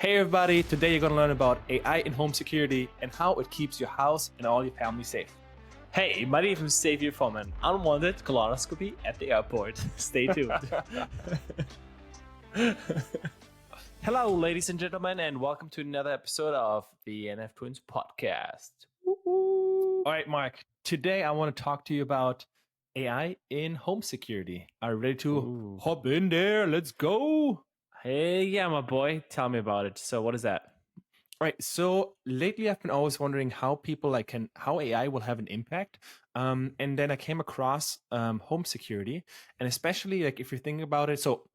Hey everybody, today you're going to learn about AI in home security and how it keeps your house and all your family safe. Hey, my name is save you from an unwanted colonoscopy at the airport. Stay tuned. Hello, ladies and gentlemen, and welcome to another episode of the nftwins podcast. All right, Mark, today I want to talk to you about AI in home security. Are you ready to hop in there? Let's go. Hey, yeah, my boy. Tell me about it. So, what is that? All right. So lately, I've been always wondering how people how AI will have an impact. And then I came across home security, and especially like if you think about it. So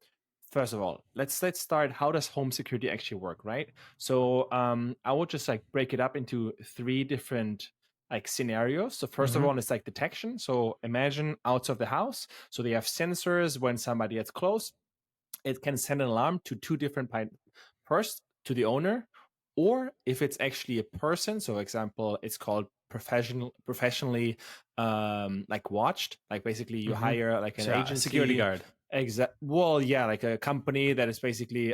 first of all, let's start. How does home security actually work, right? So I would just like break it up into three different like scenarios. So 1st of all, it's like detection. So imagine outside of the house. So they have sensors when somebody gets close. It can send an alarm to two different first to the owner, or if it's actually a person. So example, it's called professionally like watched. Like basically you hire like an agency, security guard. Well, yeah, like a company that is basically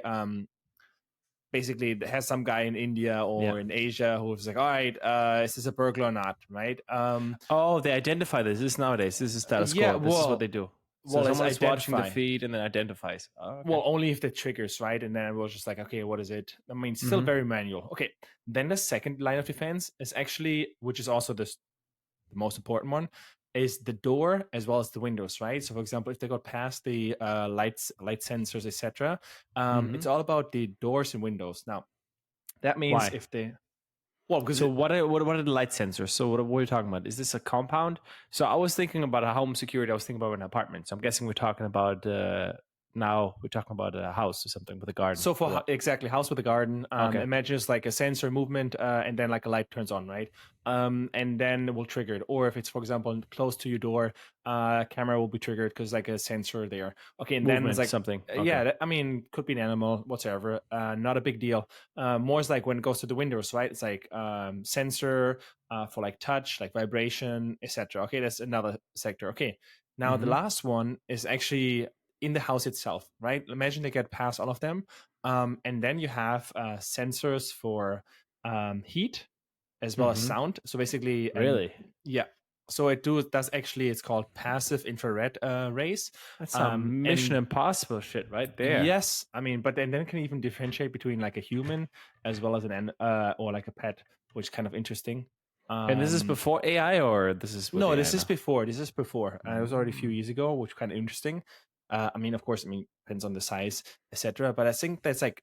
has some guy in India or in Asia who's like, all right, is this a burglar or not, right? They identify this. This is nowadays. This is status quo. Yeah, This is what they do. So someone is watching the feed and then identifies. Oh, okay. Well, only if the triggers, right? And then it was just like, okay, what is it? I mean, still very manual. Okay. Then the second line of defense is actually, which is also the most important one, is the door as well as the windows, right? So for example, if they got past the light sensors, etc., it's all about the doors and windows. Now, that means Why? if they... Well, because so what are the light sensors? So what are you talking about? Is this a compound? So I was thinking about a home security. I was thinking about an apartment. So I'm guessing we're talking about now we're talking about a house or something with a garden. So for exactly house with a garden, Okay. imagine it's like a sensor movement, and then like a light turns on, right? And then it will trigger it. Or if it's, for example, close to your door, camera will be triggered because like a sensor there. Okay, and movement, then it's like something. Okay. Yeah, I mean, could be an animal, whatsoever. Not a big deal. More is like when it goes to the windows, right? It's like sensor for like touch, like vibration, etc. Okay, that's another sector. Okay, now the last one is actually in the house itself, right? Imagine they get past all of them. And then you have sensors for heat as well as sound. So basically, really? Yeah. So does actually, it's called passive infrared rays. That's some Mission Impossible shit right there. Yes. I mean, but then it can even differentiate between like a human as well as an or like a pet, which is kind of interesting. And this is before AI, or this is no, AI this now? is before. This is before. It was already a few years ago, which kind of interesting. I mean, of course, depends on the size, etc. But I think that's like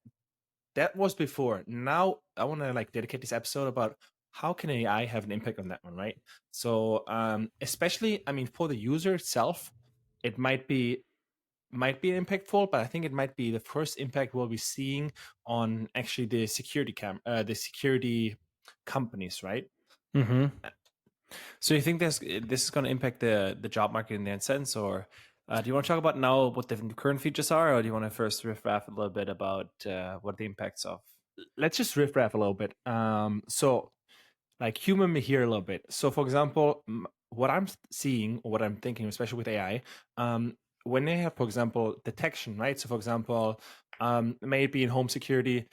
that was before. Now I want to like dedicate this episode about how can AI have an impact on that one, right? So, especially, I mean, for the user itself, it might be impactful, but I think it might be the first impact we'll be seeing on actually the the security companies, right? So you think this is going to impact the job market in that sense, or do you want to talk about now what the current features are, or do you want to first riff raff a little bit about what the impacts of? Let's just riff raff a little bit. So like humor me here a little bit. So for example, what I'm seeing or what I'm thinking, especially with AI, when they have, for example, detection, right? So for example, maybe in home security,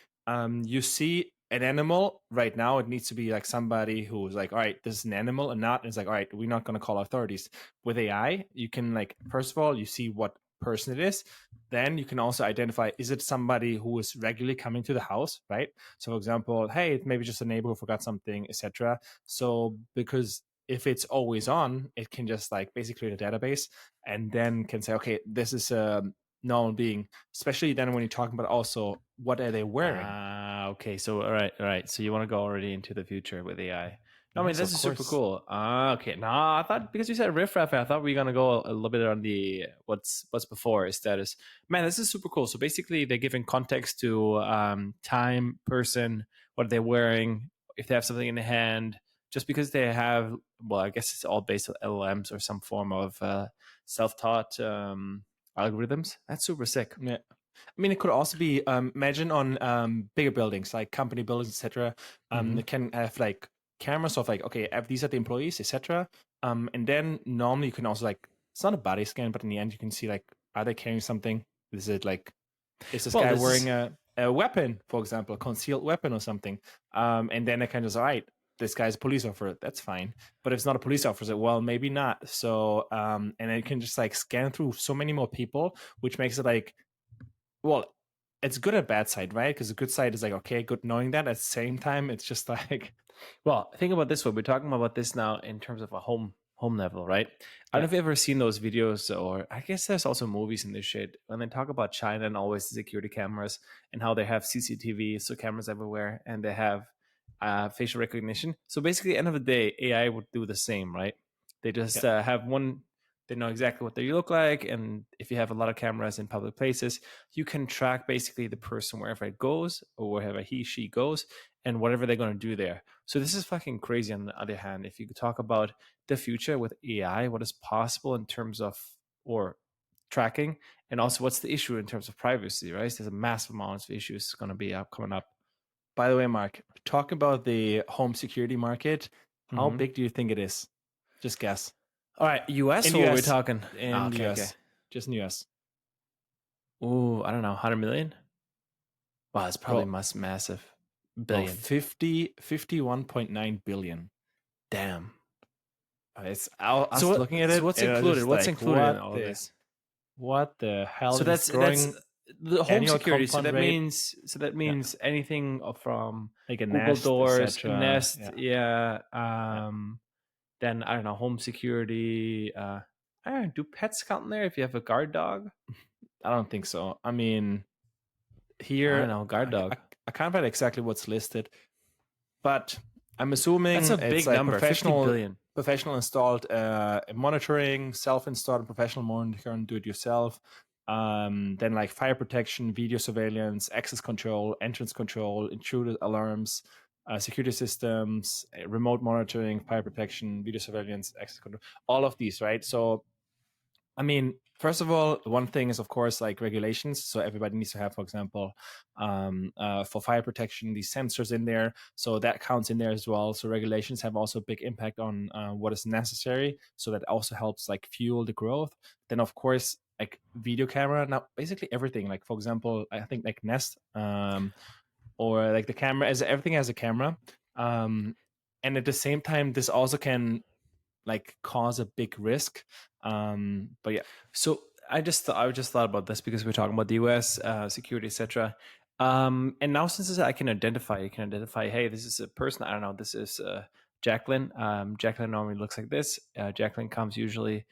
you see an animal right now, it needs to be like somebody who's like, all right, this is an animal and not, and it's like, all right, we're not going to call authorities. With AI, you can like, first of all, you see what person it is. Then you can also identify, is it somebody who is regularly coming to the house, right? So for example, hey, it maybe just a neighbor who forgot something, etc. So because if it's always on, it can just like basically create a database and then can say, okay, this is a normal being, especially then when you're talking about also what are they wearing. Okay, so all right. So you want to go already into the future with AI. I mean, this is super cool. Okay, no, I thought because you said riffraff, I thought we were gonna go a little bit on the what's before status. Man, this is super cool. So basically, they're giving context to time, person, what they're wearing, if they have something in the hand. Just because they have, well, I guess it's all based on LLMs or some form of self-taught algorithms. That's super sick. Yeah. I mean, it could also be imagine on bigger buildings like company buildings, etc. They can have like cameras of like, okay, these are the employees, etc. And then normally you can also like, it's not a body scan, but in the end you can see like, are they carrying something? Is it like, is this guy wearing a a weapon, for example, a concealed weapon or something, and then I can just, all right, this guy's a police officer, that's fine. But if it's not a police officer, well, maybe not. So and it can just like scan through so many more people, which makes it like, well, it's good at bad side, right? Because the good side is like, okay, good knowing that. At the same time, it's just like, well, think about this way. We're talking about this now in terms of a home level, right? I don't know if you've ever seen those videos, or I guess there's also movies in this shit when they talk about China and always the security cameras and how they have CCTV, so cameras everywhere, and they have facial recognition. So basically, at the end of the day, AI would do the same, right? They just have one. They know exactly what they look like, and if you have a lot of cameras in public places, you can track basically the person wherever it goes or wherever she goes, and whatever they're going to do there. So this is fucking crazy. On the other hand, if you could talk about the future with AI, what is possible in terms of or tracking, and also what's the issue in terms of privacy, right? There's a massive amount of issues going to be coming up. By the way, Mark, talk about the home security market. How big do you think it is? Just guess. All right, US, in or US, we're talking in the US, okay. Just in the US. Oh, I don't know, 100 million. Wow, it's probably massive. Billion. 51.9 billion. Damn. It's I was looking at it. So what's included? What's included in all of this? What the hell? So that's the home security. So that means anything from like a Google Nest, Doors, Nest, Then I don't know, home security. I don't know, do pets count in there if you have a guard dog? I don't think so. I mean, here I don't know, guard dog. I can't find exactly what's listed, but I'm assuming that's a big number. Professional installed monitoring, self-installed professional monitoring, do it yourself. Then like fire protection, video surveillance, access control, entrance control, intruder alarms, security systems, remote monitoring, fire protection, video surveillance, access control, all of these, right? So, I mean, first of all, one thing is, of course, like regulations. So everybody needs to have, for example, for fire protection, these sensors in there. So that counts in there as well. So regulations have also a big impact on what is necessary. So that also helps like fuel the growth. Then, of course, like video camera. Now, basically everything. Like, for example, I think like Nest or like the camera, as everything has a camera. And at the same time, this also can like cause a big risk. But yeah, so I just thought about this because we're talking about the US security, etc. And now since I can identify, hey, this is a person. I don't know, this is Jacqueline. Jacqueline normally looks like this. Jacqueline comes usually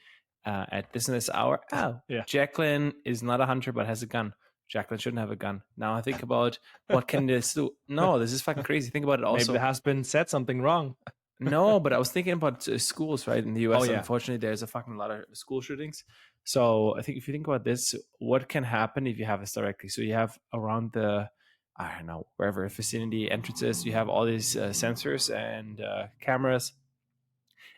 at this and this hour. Oh, yeah. Jacqueline is not a hunter but has a gun. Jacqueline shouldn't have a gun. Now I think about what can this do? No, this is fucking crazy. Think about it also. Maybe the husband said something wrong. No, but I was thinking about schools, right? In the US, unfortunately, there's a fucking lot of school shootings. So I think if you think about this, what can happen if you have this directly? So you have around the, I don't know, wherever vicinity entrances, you have all these sensors and cameras.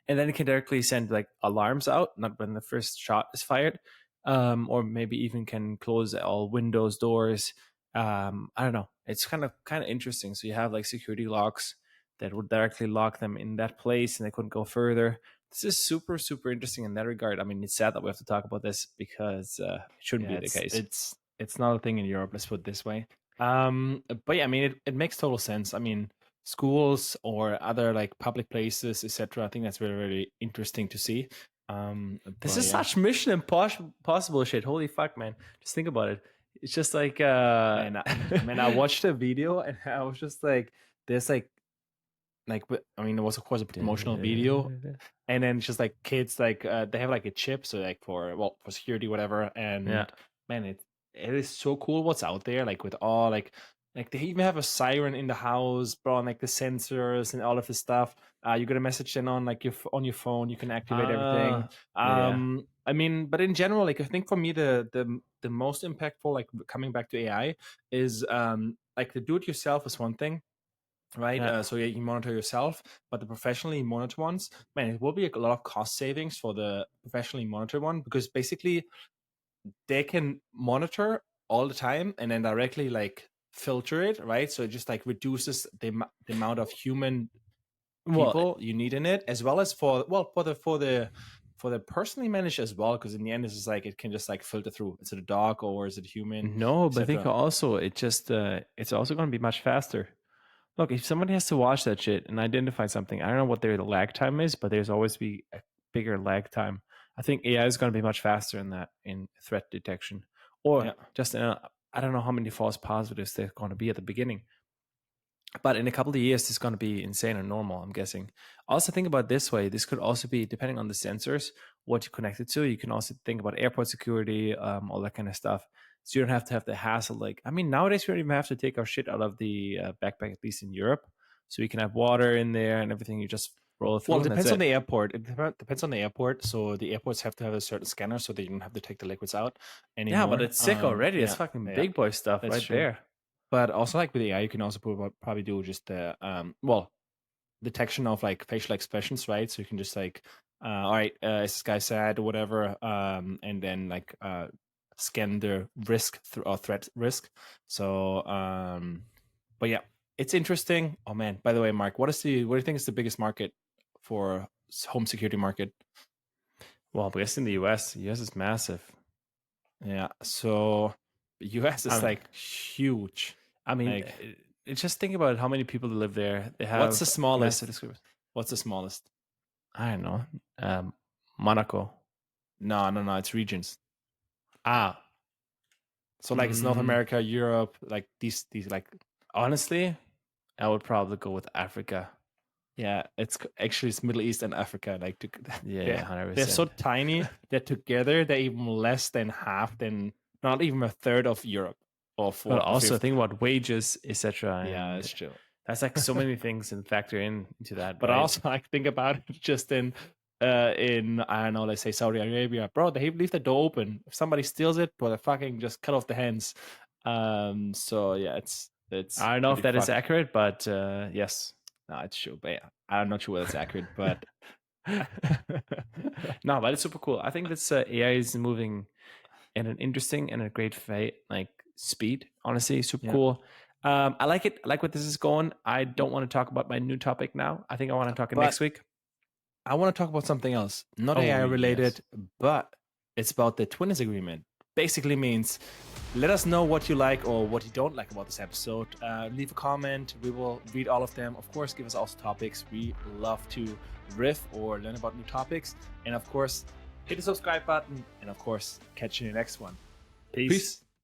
And then it can directly send like alarms out, not when the first shot is fired, or maybe even can close all windows, doors. I don't know. It's kind of interesting. So you have like security locks that would directly lock them in that place, and they couldn't go further. This is super, super interesting in that regard. I mean, it's sad that we have to talk about this because it shouldn't be the case. It's not a thing in Europe. Let's put it this way. But yeah, I mean, it makes total sense. I mean, schools or other like public places, etc. I think that's very, very interesting to see. This is such Mission Impossible shit. Holy fuck, man! Just think about it. It's just like man, I watched a video and I was just like, there's like, I mean, it was of course a promotional video, and then it's just like kids like they have like a chip, so like for security, whatever. And man, it is so cool what's out there, like with all like they even have a siren in the house, bro, and like the sensors and all of this stuff. You get a message then on like on your phone, you can activate everything. I mean, but in general, like I think for me the most impactful, like coming back to AI, is like the do-it-yourself is one thing, right? So you monitor yourself, but the professionally monitored ones, man, it will be a lot of cost savings for the professionally monitored one, because basically they can monitor all the time and then directly like filter it, right? So it just like reduces the amount of human people you need in it, as well as for the for the personally managed as well, because in the end, it's just like it can just like filter through. Is it a dog or is it human? No, but I think also it's also going to be much faster. Look, if somebody has to watch that shit and identify something, I don't know what their lag time is, but there's always be a bigger lag time. I think AI is going to be much faster in that, in threat detection, or just I don't know how many false positives there's going to be at the beginning. But in a couple of years, it's going to be insane and normal, I'm guessing. Also, think about it this way. This could also be, depending on the sensors, what you connect it to. You can also think about airport security, all that kind of stuff. So you don't have to have the hassle. Like, I mean, nowadays, we don't even have to take our shit out of the backpack, at least in Europe. So you can have water in there and everything. You just roll it through. Well, it depends on the airport. It depends on the airport. So the airports have to have a certain scanner so that you don't have to take the liquids out anymore. Yeah, but it's sick already. It's fucking big boy stuff. That's right true. There. But also, like with AI, you can also probably do just the detection of like facial expressions, right? So you can just like, all right, is this guy sad or whatever, and then like scan the risk or threat risk. So, but yeah, it's interesting. Oh man! By the way, Mark, what do you think is the biggest market for home security market? Well, I guess in the US, the US is massive. Yeah, so the US is like huge. I mean, like, just think about how many people live there. They have. What's the smallest? What's the smallest? I don't know. Monaco. No, it's regions. So like it's North America, Europe, like these like. Honestly, I would probably go with Africa. Yeah, it's Middle East and Africa. Like, yeah, 100%. They're so tiny that together they're even less than half, not even a third of Europe. But also think about wages, etc. Yeah, that's true. That's like so many things and factor into that. But also, like, think about it just in I don't know, let's say Saudi Arabia, bro. They leave the door open. If somebody steals it, bro, they fucking just cut off the hands. So yeah, it's. I don't know if that is accurate, but yes. No, it's true. But yeah, I'm not sure whether it's accurate, but no, but it's super cool. I think this AI is moving in an interesting and a great speed. Honestly, super cool. I like it. I like what this is going. I don't want to talk about my new topic now. I think I want to talk next week. I want to talk about something else, not AI related, but it's about the Twins agreement. Basically means, let us know what you like or what you don't like about this episode. Leave a comment. We will read all of them. Of course, give us also topics. We love to riff or learn about new topics. And of course, hit the subscribe button. And of course, catch you in the next one. Peace.